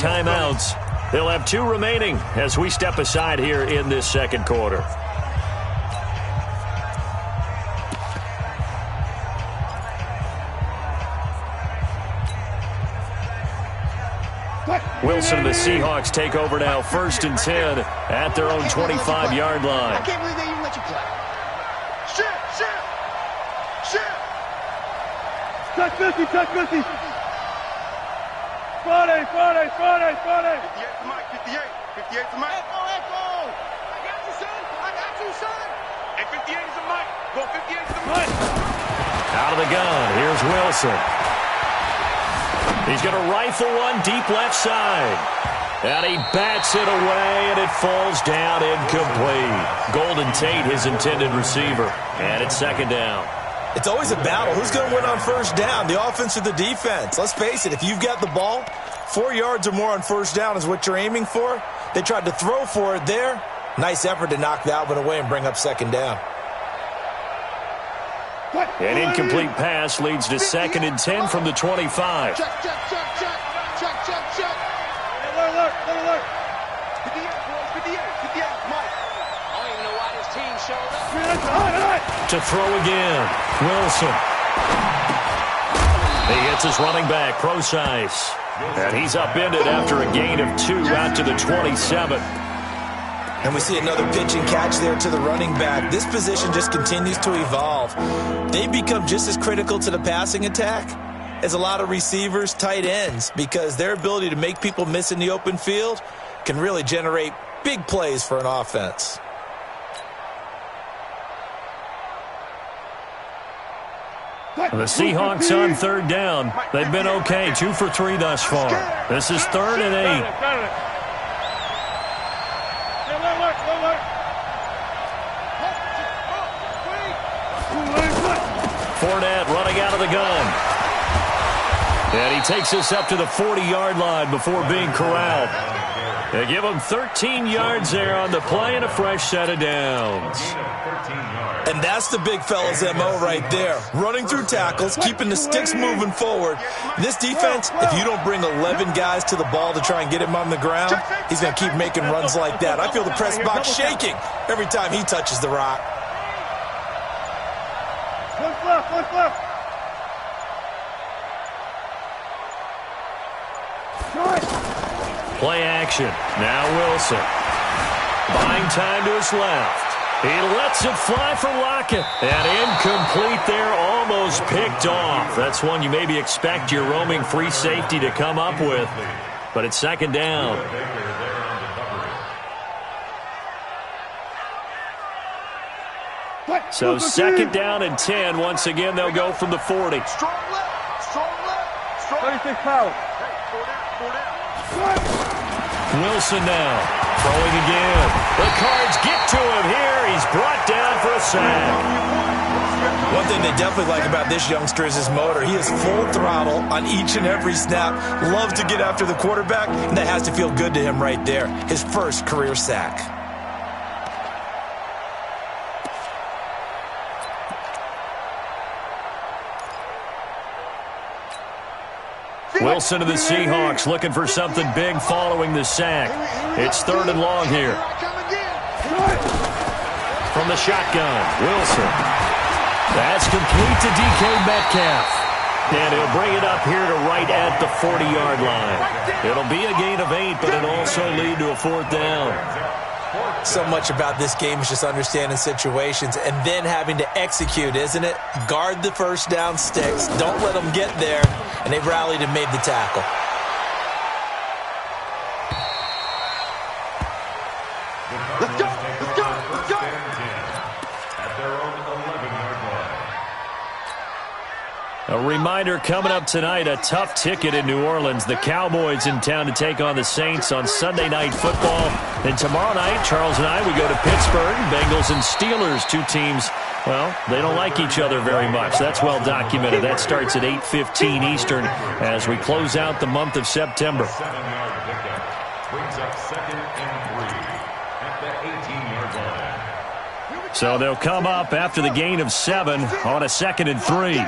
Timeouts. They'll have 2 remaining as we step aside here in this second quarter. Wilson and the Seahawks take over now, 1st and 10 at their own 25-yard line. I can't believe they even let you play. Shift. Touch 50. Friday. 58 to Mike, 58 to Mike. Echo. I got you, son. And 58 is a Mike. Go 58 to Mike. Out of the gun, here's Wilson. He's going to rifle one deep left side. And he bats it away, and it falls down incomplete. Golden Tate, his intended receiver. And it's 2nd down. It's always a battle. Who's going to win on 1st down, the offense or the defense? Let's face it, if you've got the ball, 4 yards or more on 1st down is what you're aiming for. They tried to throw for it there. Nice effort to knock that one away and bring up 2nd down. An incomplete pass leads to 2nd and 10 from the 25. Check. Alert. 58, boys, 58, Mike. I don't even know why this team showed up. To throw again, Wilson. He hits his running back, Procise. And he's upended after a gain of 2 out to the 27. And we see another pitch and catch there to the running back. This position just continues to evolve. They become just as critical to the passing attack as a lot of receivers, tight ends, because their ability to make people miss in the open field can really generate big plays for an offense. The Seahawks on 3rd down. They've been okay, 2 for 3 thus far. This is 3rd and 8. Fournette running out of the gun. And he takes us up to the 40-yard line before being corralled. They give him 13 yards there on the play and a fresh set of downs. And that's the big fella's MO right there. Running through tackles, keeping the sticks moving forward. This defense, if you don't bring 11 guys to the ball to try and get him on the ground, he's going to keep making runs like that. I feel the press box shaking every time he touches the rock. Left. Play action. Now Wilson. Buying time to his left. He lets it fly for Lockett. And incomplete there, almost picked off. That's one you maybe expect your roaming free safety to come up with. But it's 2nd down. So 2nd down and 10. Once again, they'll go from the 40. Strong left. 36 power. Wilson now throwing again. The Cards get to him here. He's brought down for a sack. One thing they definitely like about this youngster is his motor. He is full throttle on each and every snap. Loves to get after the quarterback, and that has to feel good to him right there. His first career sack. Wilson of the Seahawks looking for something big following the sack. It's 3rd and long here. From the shotgun, Wilson. That's complete to DK Metcalf. And he'll bring it up here to right at the 40-yard line. It'll be a gain of 8, but it'll also lead to a 4th down. So much about this game is just understanding situations and then having to execute, isn't it? Guard the 1st down sticks. Don't let them get there. And they've rallied and made the tackle. Let's go. A reminder coming up tonight, a tough ticket in New Orleans. The Cowboys in town to take on the Saints on Sunday Night Football. And tomorrow night, Charles and I, we go to Pittsburgh. Bengals and Steelers, 2 teams, well, they don't like each other very much. That's well documented. That starts at 8:15 Eastern as we close out the month of September. Brings up 2nd and 3 at the 18-yard line. So they'll come up after the gain of 7 on a 2nd and 3.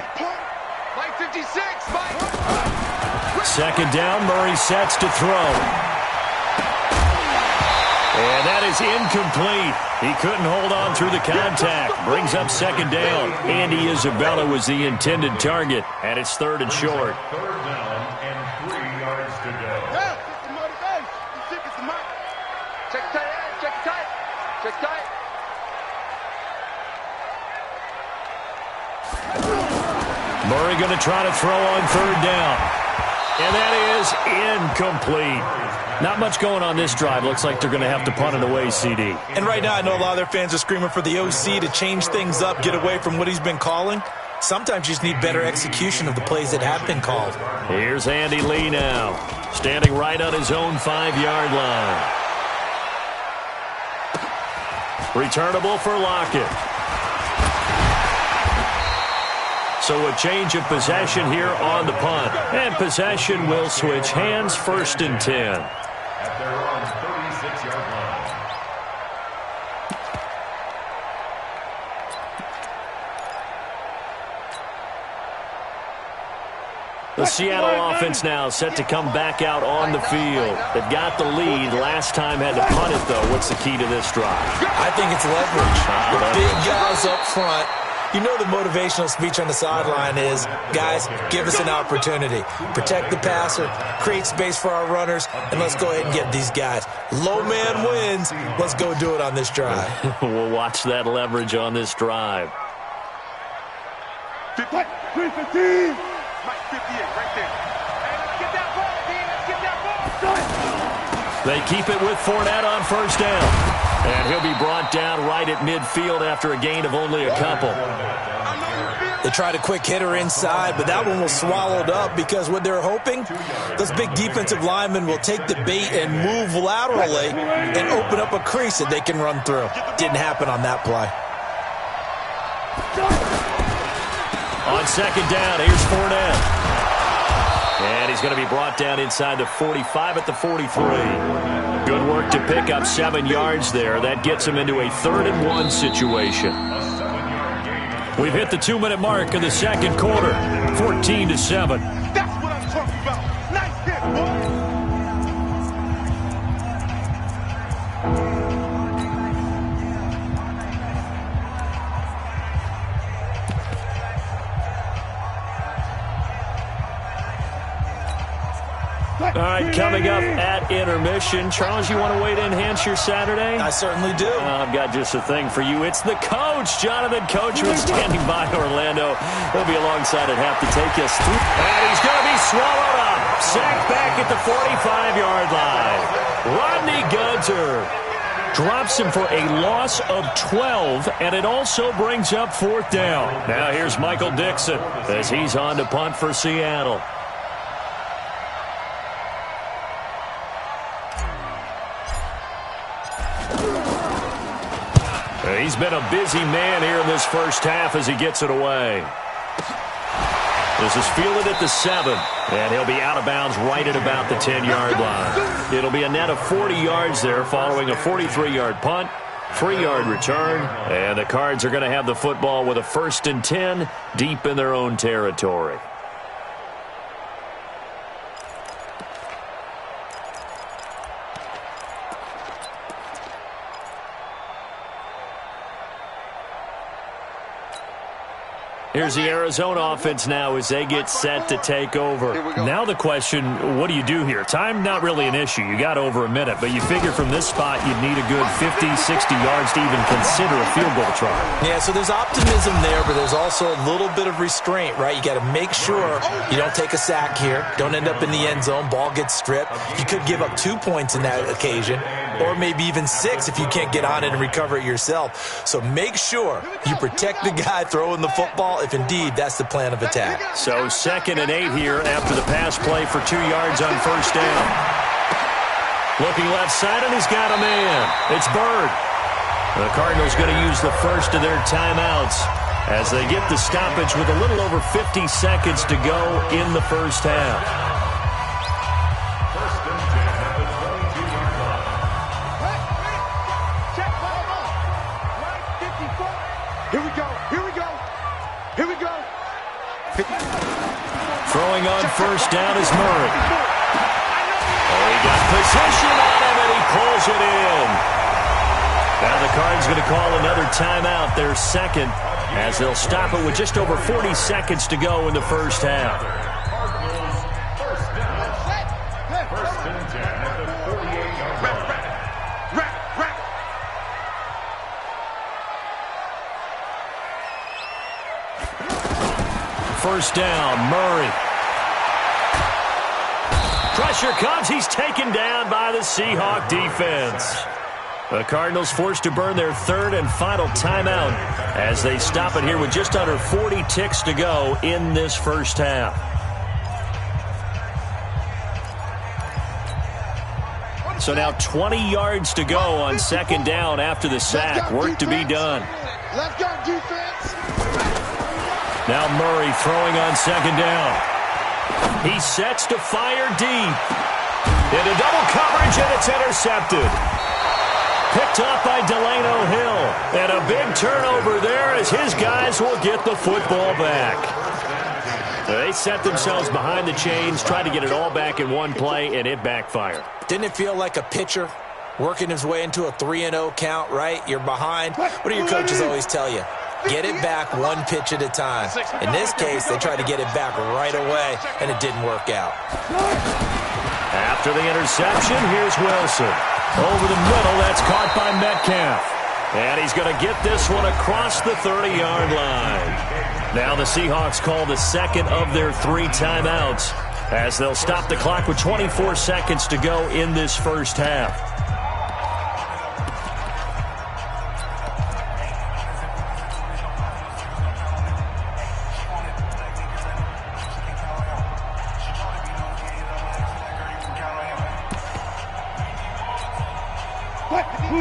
second down. Murray sets to throw. And that is incomplete. He couldn't hold on through the contact. Brings up second down. Andy Isabella was the intended target, and it's third and short. Third down and 3 yards to go. Yeah, it's the motivation. You sick as the mic. Check tight, check tight. Check tight. Murray going to try to throw on third down. And that is incomplete. Not much going on this drive. Looks like they're going to have to punt it away, CD. And right now I know a lot of their fans are screaming for the OC to change things up, get away from what he's been calling. Sometimes you just need better execution of the plays that have been called. Here's Andy Lee now, standing right on his own 5-yard line. Returnable for Lockett. So a change of possession here on the punt. And possession will switch hands, 1st and 10. At their own 36-yard line. The Seattle offense now set to come back out on the field. They've got the lead. Last time had to punt it, though. What's the key to this drive? I think it's leverage. The big guys up front. You know the motivational speech on the sideline is, guys, give us an opportunity. Protect the passer, create space for our runners, and let's go ahead and get these guys. Low man wins. Let's go do it on this drive. We'll watch that leverage on this drive. 315. Mike 58, right there. Hey, let's get that ball, D. Let's get that ball. They keep it with Fournette on first down. And he'll be brought down right at midfield after a gain of only a couple. They tried a quick hitter inside, but that one was swallowed up because what they're hoping, those big defensive linemen will take the bait and move laterally and open up a crease that they can run through. Didn't happen on that play. On second down, here's Fournette. And he's going to be brought down inside the 45 at the 43. Good work to pick up 7 yards there. That gets him into a 3rd and 1 situation. We've hit the 2-minute mark of the second quarter, 14-7. That's what I'm talking about. Nice hit, boy. All right, coming up at intermission. Charles, you want to wait to enhance your Saturday? I certainly do. I've got just a thing for you. It's the coach, Jonathan Coachman, standing by Orlando. He'll be alongside at half to take us through. And he's going to be swallowed up. Sacked back at the 45-yard line. Rodney Gunter drops him for a loss of 12, and it also brings up 4th down. Now here's Michael Dixon as he's on to punt for Seattle. He's been a busy man here in this first half as he gets it away. This is fielded at the 7, and he'll be out of bounds right at about the 10-yard line. It'll be a net of 40 yards there following a 43-yard punt, 3-yard return, and the Cards are going to have the football with a 1st and 10 deep in their own territory. Here's the Arizona offense now as they get set to take over. Now the question, what do you do here? Time, not really an issue. You got over a minute, but you figure from this spot you'd need a good 50, 60 yards to even consider a field goal try. Yeah, so there's optimism there, but there's also a little bit of restraint, right? You got to make sure you don't take a sack here. Don't end up in the end zone. Ball gets stripped. You could give up 2 points in that occasion, or maybe even 6 if you can't get on it and recover it yourself. So make sure you protect the guy throwing the football if indeed that's the plan of attack. So 2nd and 8 here after the pass play for 2 yards on first down. Looking left side, and he's got a man. It's Bird. The Cardinals going to use the first of their timeouts as they get the stoppage with a little over 50 seconds to go in the first half. First and 10 at the 22-yard line. Check, ball. 54. Here we go. Here we go. Here we go. Throwing Throwing on first down is Murray. Oh, he got position on him, and he pulls it in. Now the Cards going to call another timeout, their second, as they'll stop it with just over 40 seconds to go in the first half. First and 10 at the 48-yard line. First down, Murray. Pressure comes. He's taken down by the Seahawk defense. The Cardinals forced to burn their third and final timeout as they stop it here with just under 40 ticks to go in this first half. So now 20 yards to go on second down after the sack. Work to be done. Let's go, defense. Now Murray throwing on second down. He sets to fire deep. Into double coverage, and it's intercepted. Picked up by Delano Hill. And a big turnover there as his guys will get the football back. They set themselves behind the chains, tried to get it all back in one play, and it backfired. Didn't it feel like a pitcher working his way into a 3-0 count, right? You're behind. What do your coaches always tell you? Get it back one pitch at a time. In this case, they tried to get it back right away, and it didn't work out. After the interception, here's Wilson. Over the middle, that's caught by Metcalf. And he's going to get this one across the 30-yard line. Now the Seahawks call the second of their 3 timeouts as they'll stop the clock with 24 seconds to go in this first half.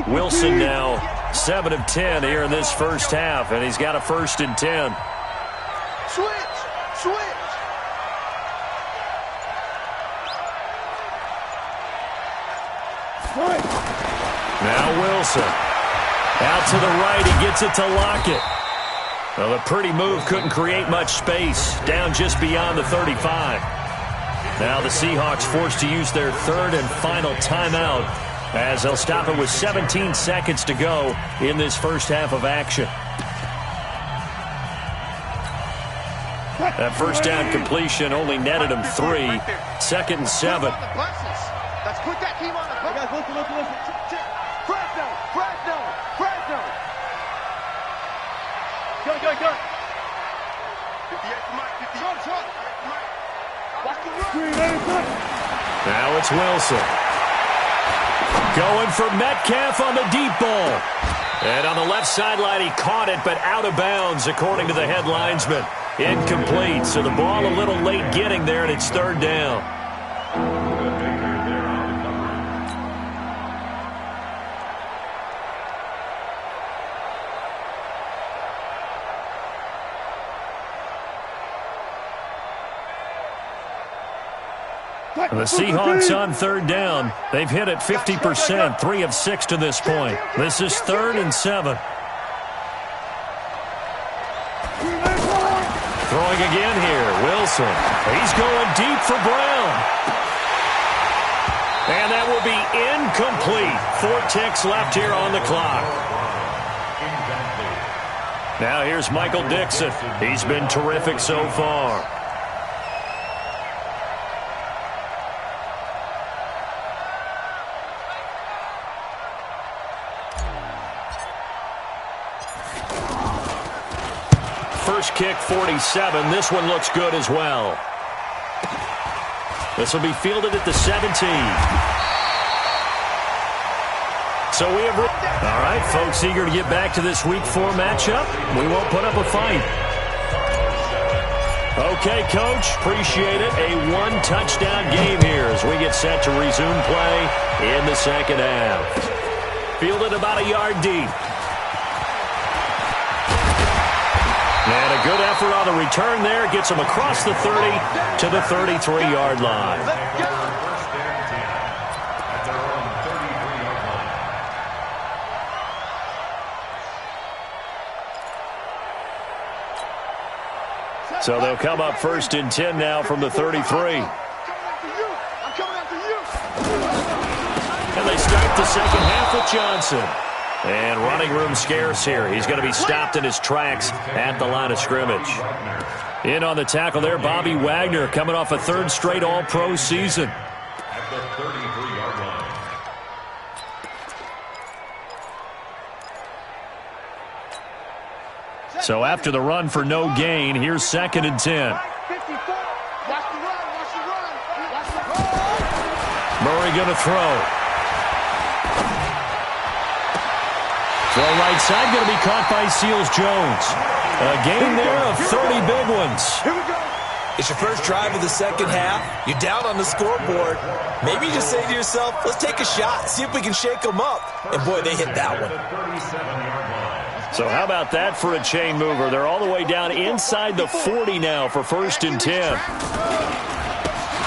Wilson now 7 of 10 here in this first half, and he's got a 1st and 10. Switch. Now Wilson. Out to the right, he gets it to Lockett. Well, a pretty move, couldn't create much space. Down just beyond the 35. Now the Seahawks forced to use their 3rd and final timeout as they'll stop it with 17 seconds to go in this first half of action. That first down completion only netted him 3. 2nd and 7. Let's put that team on the hook. Guys, listen. Check. Fresno. Go. 58 to Mike. 58 to Mike. Watch the run. Now it's Wilson. Going for Metcalf on the deep ball. And on the left sideline, he caught it, but out of bounds, according to the head linesman. Incomplete, so the ball a little late getting there, and it's 3rd down. The Seahawks on 3rd down. They've hit it 50%, 3 of 6 to this point. This is 3rd and 7. Throwing again here, Wilson. He's going deep for Brown. And that will be incomplete. 4 ticks left here on the clock. Now here's Michael Dixon. He's been terrific so far. First kick, 47. This one looks good as well. This will be fielded at the 17. So we have... All right, folks, eager to get back to this Week 4 matchup. We won't put up a fight. Okay, Coach, appreciate it. A 1-touchdown game here as we get set to resume play in the second half. Fielded about a yard deep. And a good effort on the return there. Gets him across the 30 to the 33-yard line. So they'll come up 1st and 10 now from the 33. And they start the second half with Johnson. And running room scarce here. He's going to be stopped in his tracks at the line of scrimmage. In on the tackle there, Bobby Wagner, coming off a 3rd straight All-Pro season. At the 33-yard line. So after the run for no gain, here's 2nd and 10. Murray going to throw. Throw right side, going to be caught by Seals-Jones. A gain there of 30 big ones. It's your first drive of the second half. You're down on the scoreboard. Maybe you just say to yourself, let's take a shot, see if we can shake them up. And boy, they hit that one. So how about that for a chain mover? They're all the way down inside the 40 now for 1st and 10.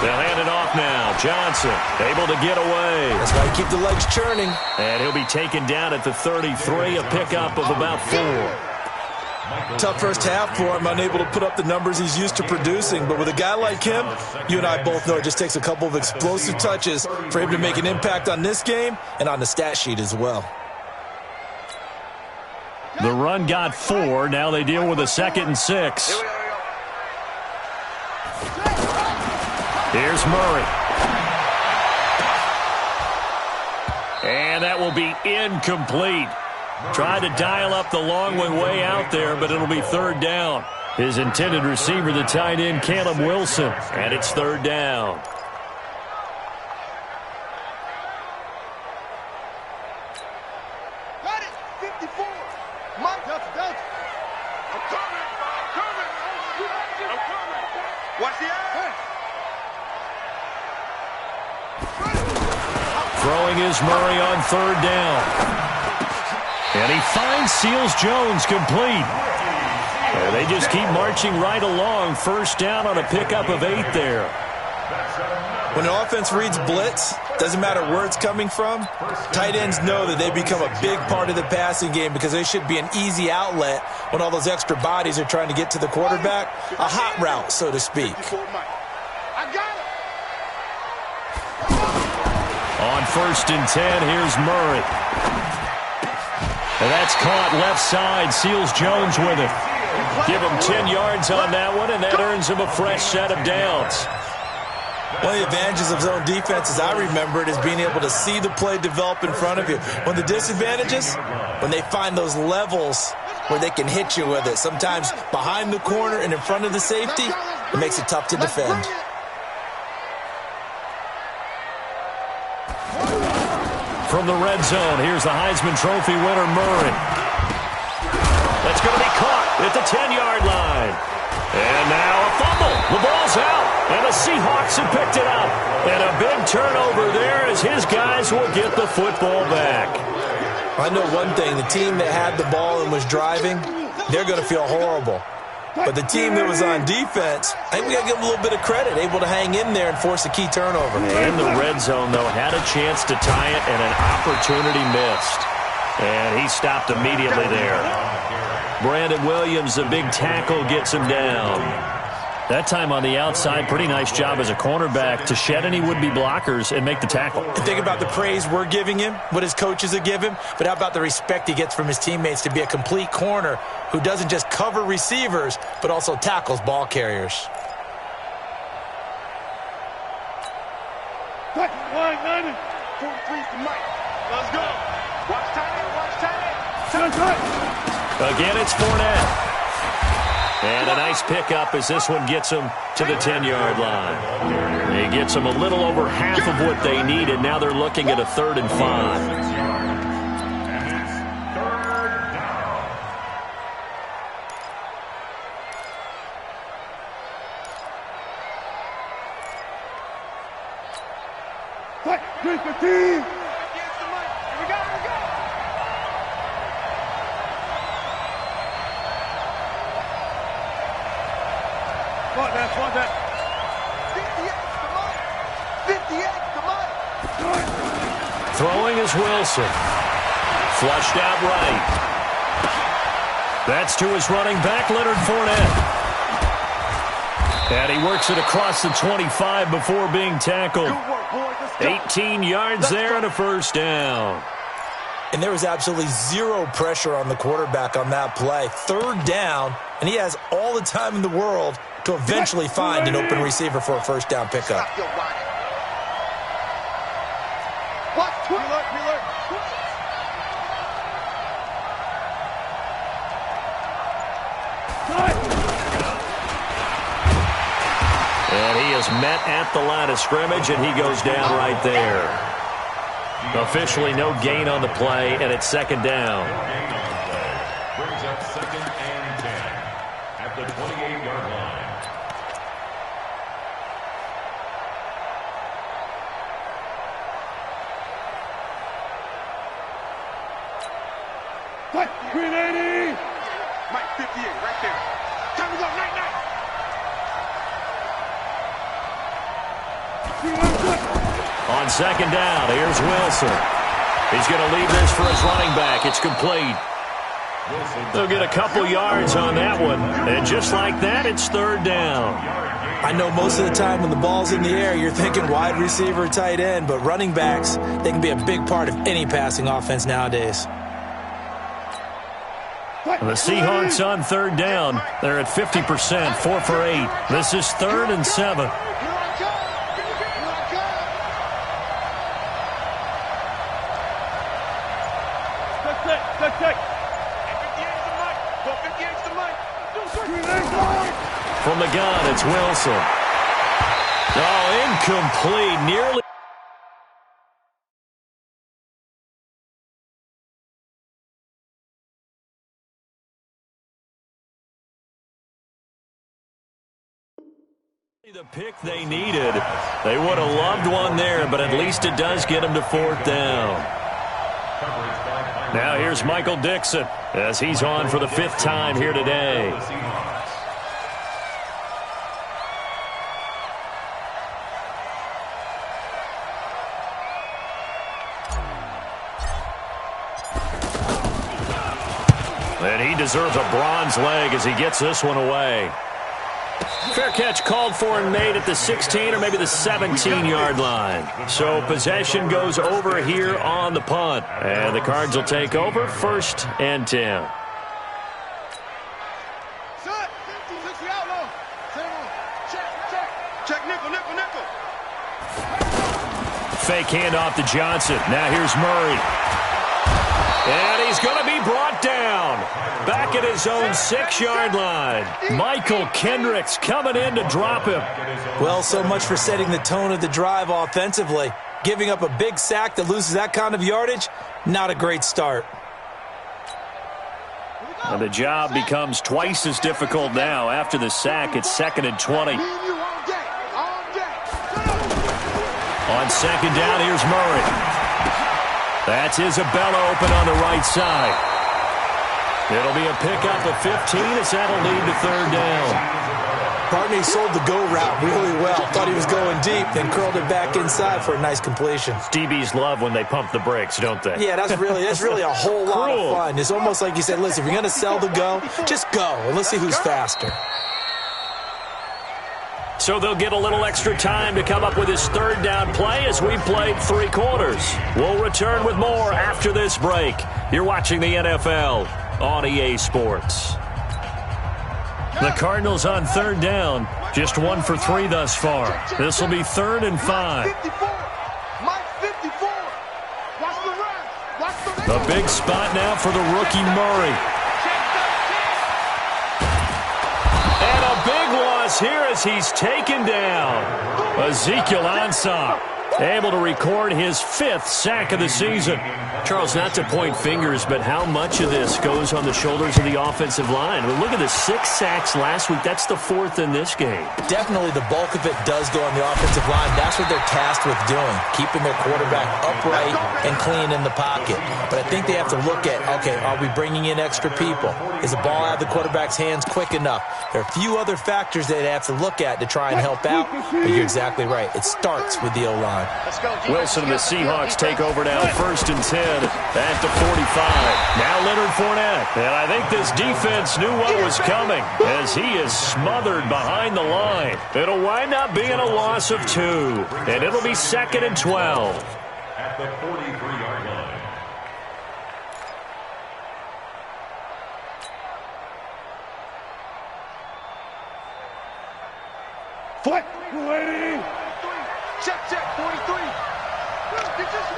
They'll hand it off now. Johnson able to get away. That's why you keep the legs churning. And he'll be taken down at the 33, a pickup of about 4. Tough first half for him, unable to put up the numbers he's used to producing. But with a guy like him, you and I both know it just takes a couple of explosive touches for him to make an impact on this game and on the stat sheet as well. The run got 4. Now they deal with a 2nd and 6. Here's Murray. And that will be incomplete. Tried to dial up the long one way out there, but it'll be 3rd down. His intended receiver, the tight end, Caleb Wilson. And it's 3rd down. Got it. 54. Mike, I'm coming. Watch the eye. Throwing is Murray on 3rd down. And he finds Seals-Jones complete. And they just keep marching right along. 1st down on a pickup of 8 there. When an offense reads blitz, doesn't matter where it's coming from, tight ends know that they become a big part of the passing game because they should be an easy outlet when all those extra bodies are trying to get to the quarterback. A hot route, so to speak. I got it. On 1st and 10, here's Murray. And that's caught left side. Seals-Jones with it. Give him 10 yards on that one, and that earns him a fresh set of downs. One of the advantages of zone defense, as I remember it, is being able to see the play develop in front of you. One of the disadvantages, when they find those levels where they can hit you with it, sometimes behind the corner and in front of the safety, it makes it tough to defend. From the red zone, here's the Heisman Trophy winner, Murray. That's going to be caught at the 10-yard line. And now a fumble. The ball's out. And the Seahawks have picked it up. And a big turnover there as his guys will get the football back. I know one thing. The team that had the ball and was driving, they're going to feel horrible. But the team that was on defense, I think we got to give them a little bit of credit, able to hang in there and force a key turnover. In the red zone, though, had a chance to tie it and an opportunity missed. And he stopped immediately there. Brandon Williams, a big tackle, gets him down. That time on the outside, pretty nice job as a cornerback to shed any would-be blockers and make the tackle. Think about the praise we're giving him, what his coaches have given him, but how about the respect he gets from his teammates to be a complete corner who doesn't just cover receivers, but also tackles ball carriers. Quick, 190. 43's the mic. Let's go. Watch tight, watch tight. Again, it's Fournette. And a nice pickup as this one gets him to the 10-yard line. He gets them a little over half of what they needed. Now they're looking at a 3rd and 5. Quick, 315. Want that. 58, come on. 58, come on. Throwing is Wilson. Flushed out right. That's to his running back, Leonard Fournette. And he works it across the 25 before being tackled. 18 yards there and a first down. And there was absolutely zero pressure on the quarterback on that play. Third down, and he has all the time in the world to eventually find an open receiver for a first down pickup. And he is met at the line of scrimmage, and he goes down right there. Officially no gain on the play, and it's second down. Brings up second and 10 at the 28-yard line. Green 80! Mike, 58, right there. Time to go, night, night. On second down, here's Wilson. He's going to leave this for his running back. It's complete. They'll get a couple yards on that one. And just like that, it's third down. I know most of the time when the ball's in the air, you're thinking wide receiver, tight end, but running backs, they can be a big part of any passing offense nowadays. The Seahawks on third down. They're at 50%, 4 for 8. This is 3rd and 7. From the gun, it's Wilson. Oh, incomplete. Nearly. The pick they needed. They would have loved one there, but at least it does get them to 4th down. Now here's Michael Dixon as he's on for the 5th time here today. And he deserves a bronze leg as he gets this one away. Fair catch called for and made at the 16 or maybe the 17-yard line. So possession goes over here on the punt. And the Cards will take over 1st and 10. Check nickel, nickel, nickel. Fake handoff to Johnson. Now here's Murray. And he's going to be brought down. Back at his own 6-yard line. Michael Kendricks coming in to drop him. Well, so much for setting the tone of the drive offensively. Giving up a big sack that loses that kind of yardage, not a great start. And the job becomes twice as difficult now. After the sack, it's 2nd and 20. On second down, here's Murray. That's Isabella open on the right side. It'll be a pickup of 15 as that'll lead to 3rd down. Barney sold the go route really well. Thought he was going deep, then curled it back inside for a nice completion. DBs love when they pump the brakes, don't they? Yeah, that's really a whole lot of fun. It's almost like you said, listen, if you're going to sell the go, just go, and let's see who's faster. So they'll get a little extra time to come up with his 3rd down play as we played 3 quarters. We'll return with more after this break. You're watching the NFL on EA Sports. The Cardinals on 3rd down. Just 1 for 3 thus far. This will be 3rd and 5. A big spot now for the rookie Murray. And a big loss here as he's taken down. Ezekiel Ansah able to record his 5th sack of the season. Charles, not to point fingers, but how much of this goes on the shoulders of the offensive line? I mean, look at the 6 sacks last week. That's the 4th in this game. Definitely the bulk of it does go on the offensive line. That's what they're tasked with doing, keeping their quarterback upright and clean in the pocket. But I think they have to look at, okay, are we bringing in extra people? Is the ball out of the quarterback's hands quick enough? There are a few other factors that they have to look at to try and help out, but you're exactly right. It starts with the O-line. line. Wilson and the Seahawks take over now, 1st and 10 at the 45. Now Leonard Fournette. And I think this defense knew what was coming as he is smothered behind the line. It'll wind up being a loss of 2. And it'll be 2nd and 12. At the 43-yard line. Foot. Waiting. Check, 43. It's just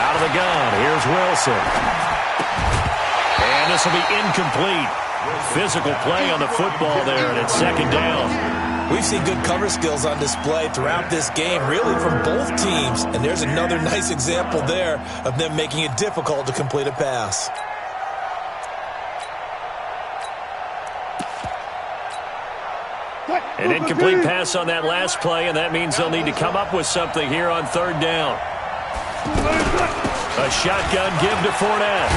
Out of the gun, here's Wilson. And this will be incomplete. Physical play on the football there, and it's 2nd down. We've seen good cover skills on display throughout this game, really from both teams. And there's another nice example there of them making it difficult to complete a pass. An incomplete pass on that last play, and that means they'll need to come up with something here on 3rd down. A shotgun give to Fournette.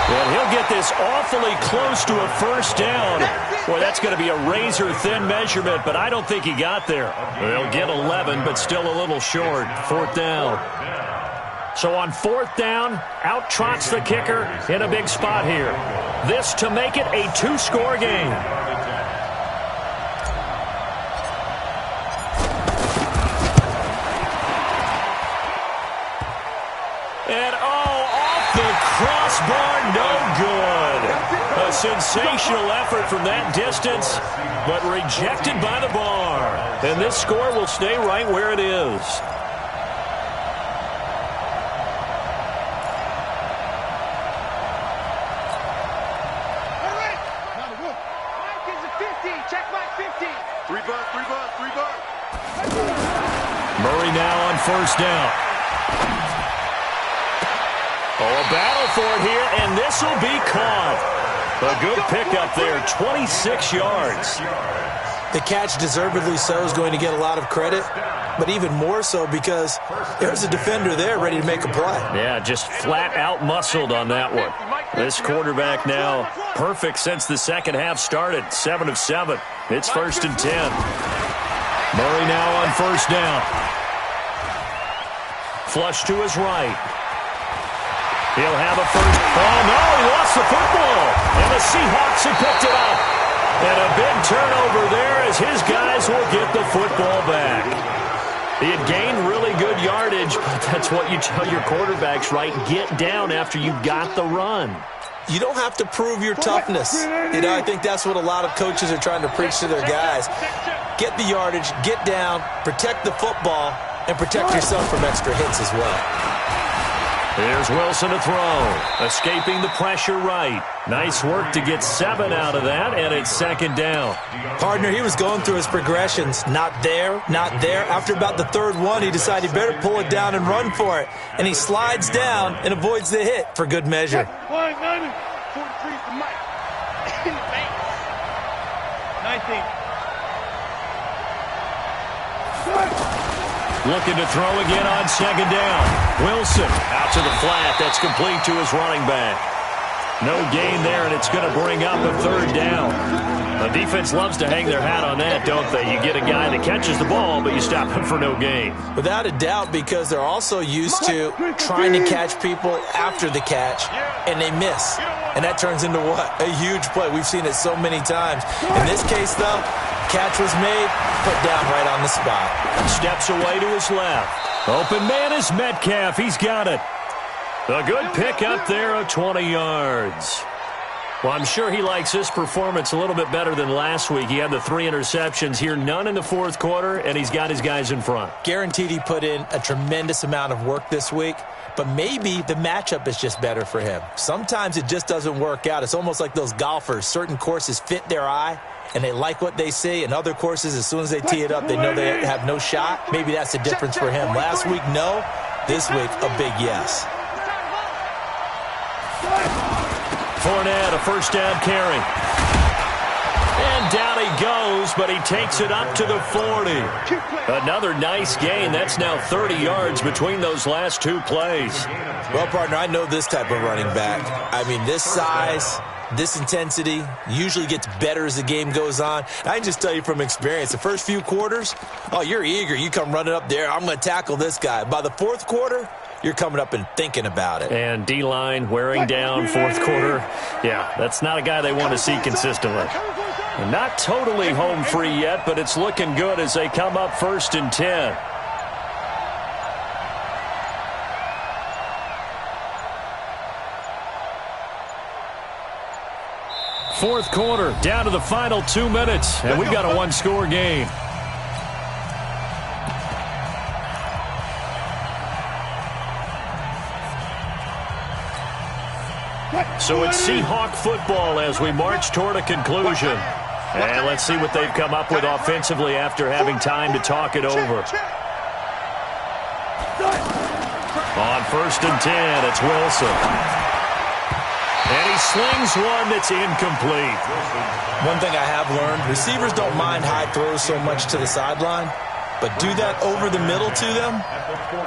Well, he'll get this awfully close to a 1st down. Boy, that's going to be a razor-thin measurement, but I don't think he got there. They'll get 11, but still a little short. 4th down. So on 4th down, out trots the kicker in a big spot here. This to make it a 2-score game. And, off the crossbar, no good. A sensational effort from that distance, but rejected by the bar. And this score will stay right where it is. Mike is a 50. Check Mike 50. 3 bucks. Murray now on 1st down. A battle for it here, and this will be caught. A good pickup there, 26 yards. The catch, deservedly so, is going to get a lot of credit, but even more so because there's a defender there ready to make a play. Yeah, just flat out muscled on that one. This quarterback now perfect since the 2nd half started, 7 of 7. It's 1st and 10. Murray now on 1st down. Flush to his right. He'll have a first. Oh, no, he lost the football. And the Seahawks have picked it up. And a big turnover there as his guys will get the football back. He had gained really good yardage, but that's what you tell your quarterbacks, right? Get down after you got the run. You don't have to prove your toughness. I think that's what a lot of coaches are trying to preach to their guys. Get the yardage, get down, protect the football, and protect yourself from extra hits as well. Here's Wilson to throw. Escaping the pressure right. Nice work to get 7 out of that, and it's 2nd down. Partner, he was going through his progressions. Not there, not there. After about the 3rd one, he decided he better pull it down and run for it. And he slides down and avoids the hit for good measure. 43 for Mike. 19. Looking to throw again on 2nd down. Wilson out to the flat. That's complete to his running back. No gain there, and it's going to bring up a 3rd down. The defense loves to hang their hat on that, don't they? You get a guy that catches the ball, but you stop him for no gain. Without a doubt, because they're also used to trying to catch people after the catch, and they miss. And that turns into what? A huge play. We've seen it so many times. In this case, though, catch was made, put down right on the spot. Steps away to his left. Open man is Metcalf. He's got it. A good pick up there of 20 yards. Well, I'm sure he likes this performance a little bit better than last week. He had the 3 interceptions here, none in the 4th quarter, and he's got his guys in front. Guaranteed he put in a tremendous amount of work this week, but maybe the matchup is just better for him. Sometimes it just doesn't work out. It's almost like those golfers. Certain courses fit their eye, and they like what they see, and other courses, as soon as they tee it up, they know they have no shot. Maybe that's the difference for him. Last week, no. This week, a big yes. Fournette, a 1st down carry. And down he goes, but he takes it up to the 40. Another nice gain. That's now 30 yards between those last 2 plays. Well, partner, I know this type of running back. I mean, this size, This intensity usually gets better as the game goes on. I can just tell you from experience, the first few quarters, oh, you're eager. You come running up there, I'm going to tackle this guy. By the fourth quarter, you're coming up and thinking about it. And D-line wearing down fourth quarter. Yeah, that's not a guy they want to see consistently. And not totally home free yet, but it's looking good as they come up 1st and 10. Fourth quarter, down to the final 2 minutes, and we've got a one-score game. So it's Seahawk football as we march toward a conclusion. And let's see what they've come up with offensively after having time to talk it over. On 1st and 10, it's Wilson. And he slings one that's incomplete. One thing I have learned, receivers don't mind high throws so much to the sideline, but do that over the middle to them,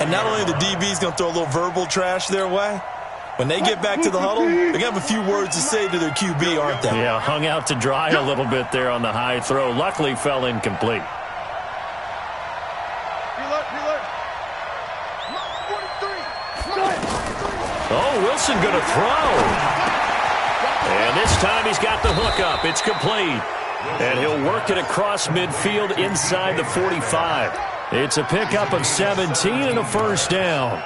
and not only the DB's going to throw a little verbal trash their way, when they get back to the huddle, they're going to have a few words to say to their QB, aren't they? Yeah, hung out to dry a little bit there on the high throw. Luckily fell incomplete. Oh, Wilson going to throw. And this time he's got the hook up. It's complete. And he'll work it across midfield inside the 45. It's a pickup of 17 and a first down.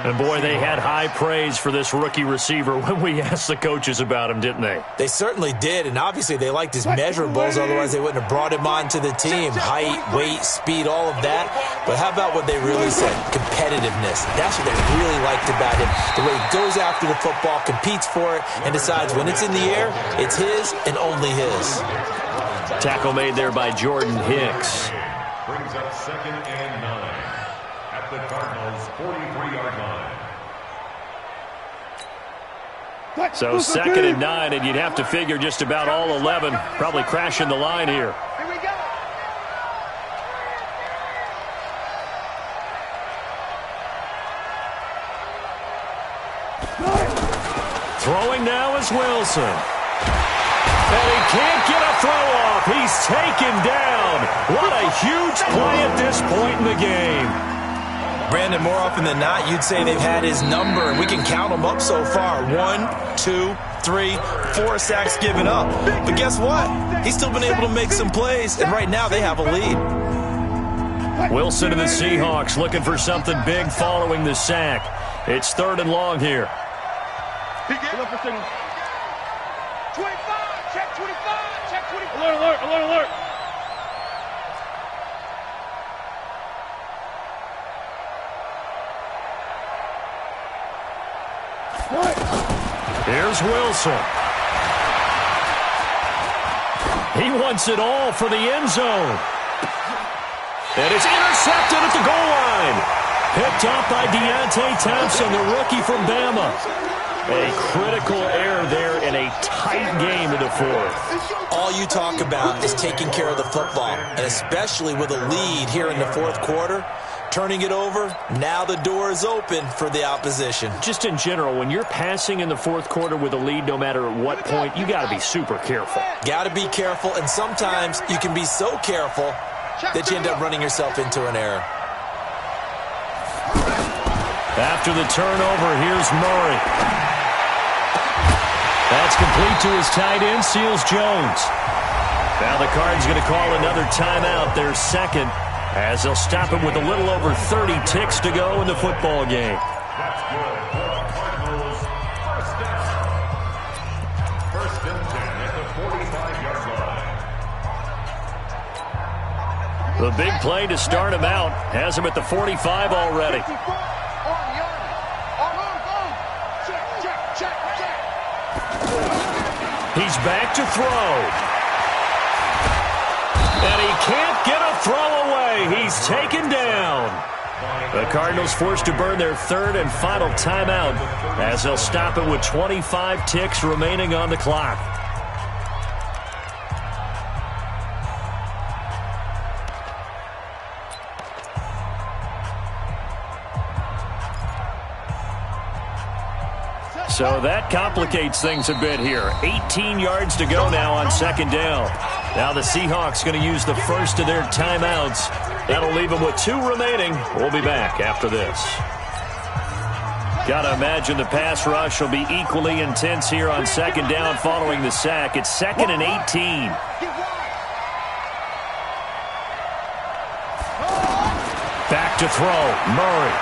And, boy, they had high praise for this rookie receiver when we asked the coaches about him, didn't they? They certainly did, and obviously they liked his measurables. Otherwise they wouldn't have brought him onto the team. Height, weight, speed, all of that. But how about what they really said? Competitiveness. That's what they really liked about him. The way he goes after the football, competes for it, and decides when it's in the air, it's his and only his. Tackle made there by Jordan Hicks. Brings up 2nd and 9 at the Cardinals' 43-yard line. So 2nd and 9, and you'd have to figure just about all 11 probably crashing the line here. Here we go. Throwing now is Wilson. And he can't get a throw off. He's taken down. What a huge play at this point in the game. Brandon, more often than not, you'd say they've had his number, and we can count them up so far. 1, 2, 3, 4 sacks given up. But guess what? He's still been able to make some plays, and right now they have a lead. Wilson and the Seahawks looking for something big following the sack. It's 3rd and long here. 25, check 25, check 25. Alert, alert, alert, alert. Here's Wilson. He wants it all for the end zone. And it's intercepted at the goal line. Picked up by Deontay Thompson, the rookie from Bama. A critical error there in a tight game in the fourth. All you talk about is taking care of the football, and especially with a lead here in the fourth quarter. Turning it over, now the door is open for the opposition. Just in general, when you're passing in the fourth quarter with a lead, no matter at what point, you got to be super careful. Got to be careful, and sometimes you can be so careful that you end up running yourself into an error. After the turnover, here's Murray. That's complete to his tight end, Seals Jones. Now the Cards going to call another timeout, their second, as they'll stop him with a little over 30 ticks to go in the football game. That's good for the Cardinals. First down. 1st and 10 at the 45-yard line. The big play to start him out has him at the 45 already. He's back to throw. And he can't get a throw away. He's taken down. The Cardinals forced to burn their 3rd and final timeout as they'll stop it with 25 ticks remaining on the clock. So that complicates things a bit here. 18 yards to go now on second down. Now the Seahawks going to use the first of their timeouts. That'll leave them with 2 remaining. We'll be back after this. Got to imagine the pass rush will be equally intense here on second down following the sack. It's 2nd and 18. Back to throw. Murray.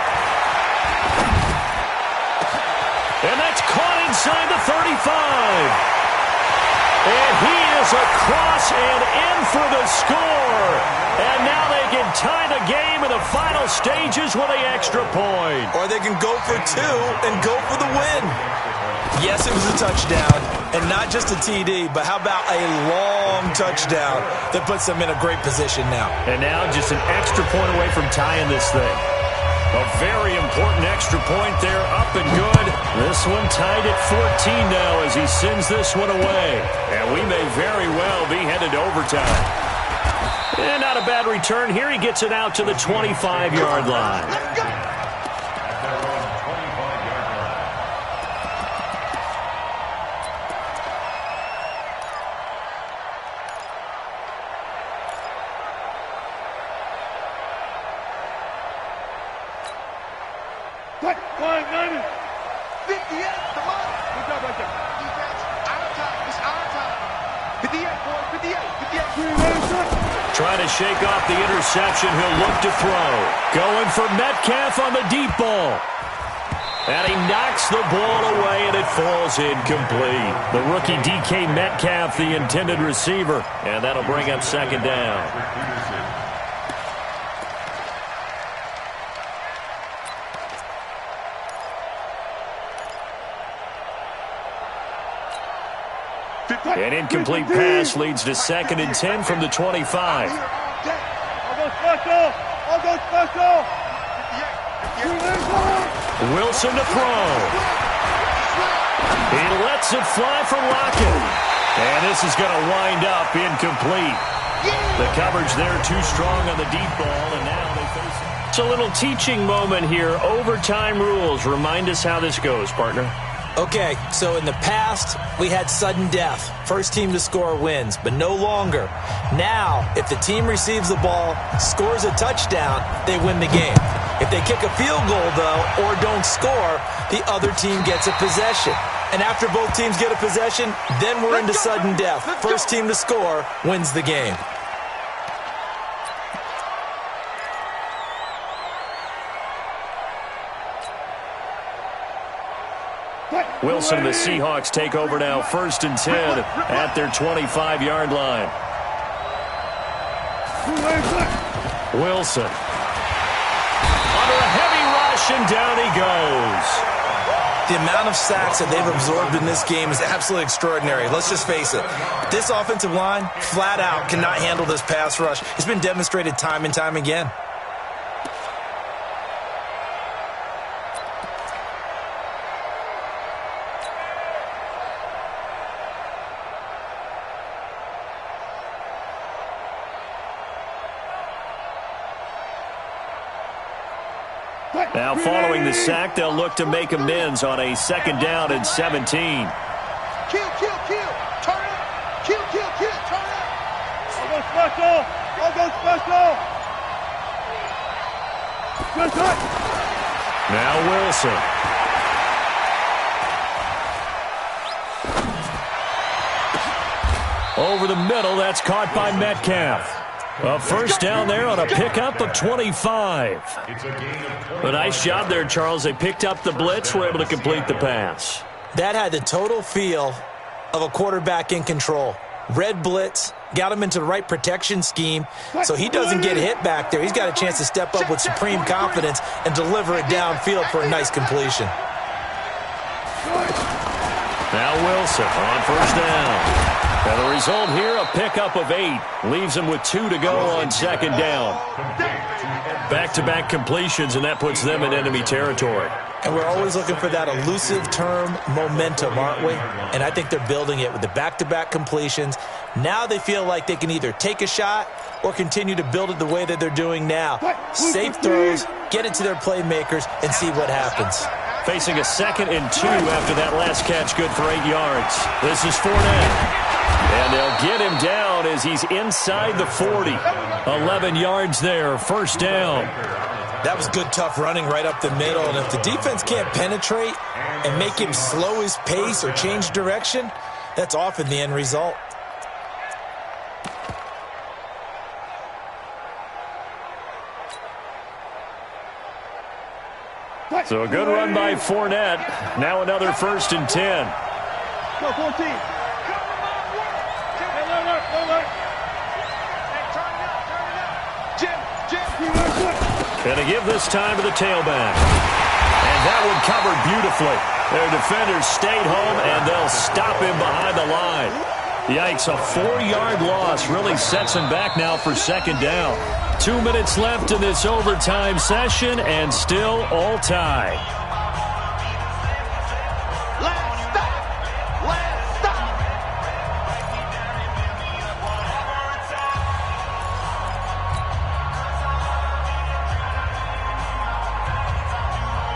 And that's caught inside the 35. And he is across and in for the score. And now they can tie the game in the final stages with an extra point. Or they can go for 2 and go for the win. Yes, it was a touchdown, and not just a TD, but how about a long touchdown that puts them in a great position now. And now just an extra point away from tying this thing. A very important extra point there, up and good. This one tied at 14 now as he sends this one away. And we may very well be headed to overtime. And not a bad return here. He gets it out to the 25-yard line. Trying to shake off the interception. He'll look to throw. Going for Metcalf on the deep ball. And he knocks the ball away, and it falls incomplete. The rookie DK Metcalf, the intended receiver. And that'll bring up second down. An incomplete pass leads to 2nd and 10 from the 25. I'll go special! I'll go special! Wilson to throw. He lets it fly for Lockett. And this is going to wind up incomplete. The coverage there too strong on the deep ball, and now they face it. It's a little teaching moment here. Overtime rules. Remind us how this goes, partner. Okay, so in the past, we had sudden death. First team to score wins, but no longer. Now, if the team receives the ball, scores a touchdown, they win the game. If they kick a field goal, though, or don't score, the other team gets a possession. And after both teams get a possession, then we're into sudden death. First team to score wins the game. Wilson and the Seahawks take over now, 1st and 10 at their 25-yard line. Wilson. Under a heavy rush, and down he goes. The amount of sacks that they've absorbed in this game is absolutely extraordinary. Let's just face it. This offensive line, flat out, cannot handle this pass rush. It's been demonstrated time and time again. Now following the sack, they'll look to make amends on a 2nd down and 17. Kill, kill, kill. Turn it. Kill, kill, kill. Turn it. I'll go special. I'll go special. Good touch. Now Wilson. Over the middle, that's caught by Metcalf. A first down there on a pickup of 25. A nice job there, Charles. They picked up the blitz, were able to complete the pass. That had the total feel of a quarterback in control. Red blitz, got him into the right protection scheme, so he doesn't get hit back there. He's got a chance to step up with supreme confidence and deliver it downfield for a nice completion. Now Wilson on first down. And the result here, a pickup of 8. Leaves him with 2 to go on 2nd down. Back-to-back completions, and that puts them in enemy territory. And we're always looking for that elusive term, momentum, aren't we? And I think they're building it with the back-to-back completions. Now they feel like they can either take a shot or continue to build it the way that they're doing now. Safe throws, get it to their playmakers, and see what happens. facing a 2nd and 2 after that last catch, good for 8 yards. This is Fournette. And they'll get him down as he's inside the 40. 11 yards there, first down. That was good, tough running right up the middle. And if the defense can't penetrate and make him slow his pace or change direction, that's often the end result. So a good run by Fournette. Now another 1st and 10. Go, 14. Gonna give this time to the tailback. And that one covered beautifully. Their defenders stayed home, and they'll stop him behind the line. Yikes, a 4-yard loss really sets him back now for 2nd down. 2 minutes left in this overtime session, and still all tied. Last stop. Last stop.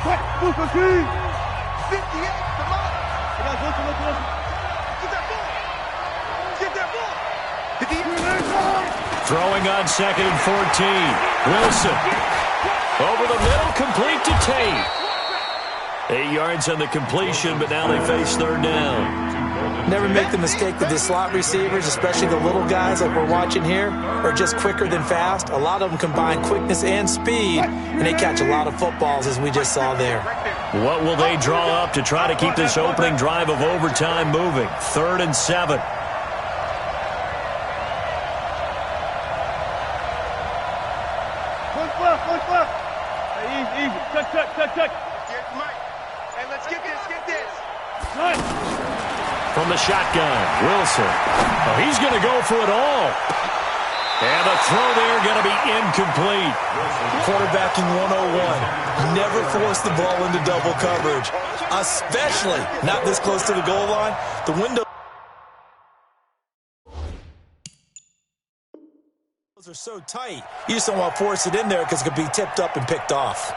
Quick, move the key. 58, come on. Hey, guys, listen. Get that ball. Get that ball. Hit the Throwing on 2nd and 14. Wilson. Over the middle, complete to Tate. 8 yards on the completion, but now they face 3rd down. Never make the mistake that the slot receivers, especially the little guys like we're watching here, are just quicker than fast. A lot of them combine quickness and speed, and they catch a lot of footballs, as we just saw there. What will they draw up to try to keep this opening drive of overtime moving? 3rd and 7. Push left. Hey, easy. Check. Here's Mike. Hey, let's get this. Nice. From the shotgun, Wilson. Oh, he's going to go for it all. And the throw there going to be incomplete. Quarterbacking 101. Never force the ball into double coverage, especially not this close to the goal line. The window are so tight, you just don't want to force it in there because it could be tipped up and picked off.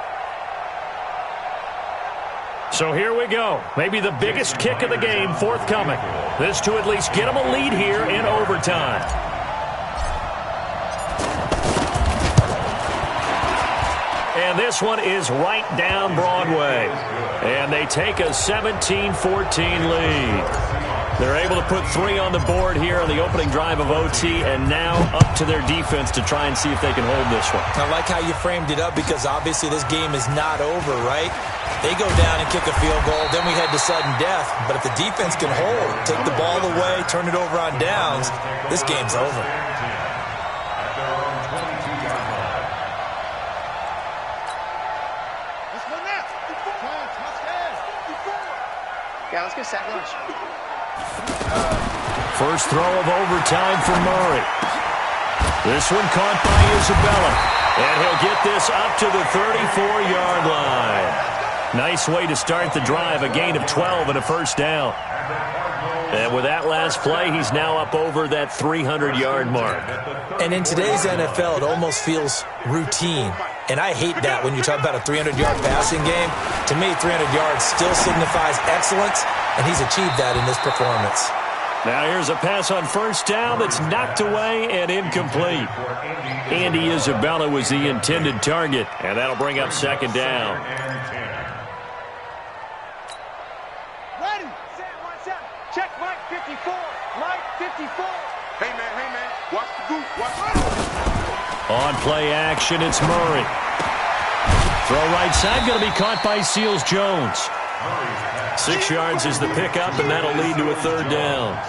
So here we go. Maybe the biggest kick of the game forthcoming. This to at least get them a lead here in overtime. And this one is right down Broadway. And they take a 17-14 lead. They're able to put 3 on the board here on the opening drive of OT, and now up to their defense to try and see if they can hold this one. I like how you framed it up because obviously this game is not over, right? They go down and kick a field goal, then we head to sudden death. But if the defense can hold, take the ball away, turn it over on downs, this game's over. Yeah, let's get sack lunch. First throw of overtime for Murray. This one caught by Isabella. And he'll get this up to the 34-yard line. Nice way to start the drive, a gain of 12 and a first down. And with that last play, he's now up over that 300-yard mark. And in today's NFL, it almost feels routine. And I hate that when you talk about a 300-yard passing game. To me, 300 yards still signifies excellence, and he's achieved that in this performance. Now here's a pass on first down that's knocked away and incomplete. Andy Isabella was the intended target, and that'll bring up 2nd down. Ready. Set, 1 7. Check Mike 54. Mike 54. Hey, man. Watch the goose. Watch the On play action, it's Murray. Throw right side, going to be caught by Seals-Jones. 6 yards is the pickup, and that'll lead to a 3rd down.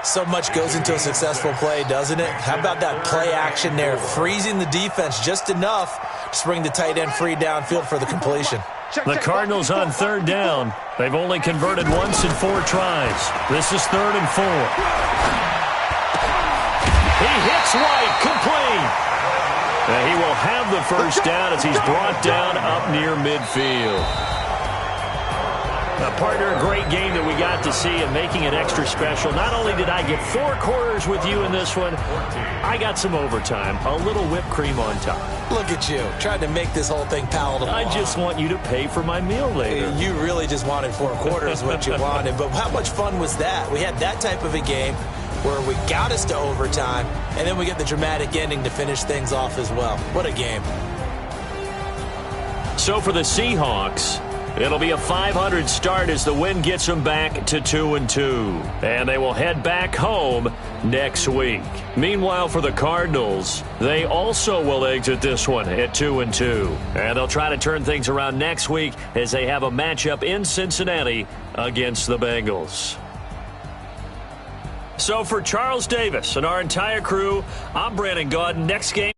So much goes into a successful play, doesn't it? How about that play action there, freezing the defense just enough to bring the tight end free downfield for the completion. The Cardinals on 3rd down. They've only converted once in 4 tries. This is 3rd and 4. He hits White, complete. And he will have the first down as he's brought down up near midfield. Partner, a great game that we got to see and making it extra special. Not only did I get 4 quarters with you in this one, I got some overtime, a little whipped cream on top. Look at you, trying to make this whole thing palatable. I just want you to pay for my meal later. You really just wanted 4 quarters what you wanted, but how much fun was that? We had that type of a game where we got us to overtime, and then we get the dramatic ending to finish things off as well. What a game. So for the Seahawks, it'll be a 500 start as the win gets them back to 2-2. And they will head back home next week. Meanwhile, for the Cardinals, they also will exit this one at 2-2. And they'll try to turn things around next week as they have a matchup in Cincinnati against the Bengals. So for Charles Davis and our entire crew, I'm Brandon Gaudin. Next game.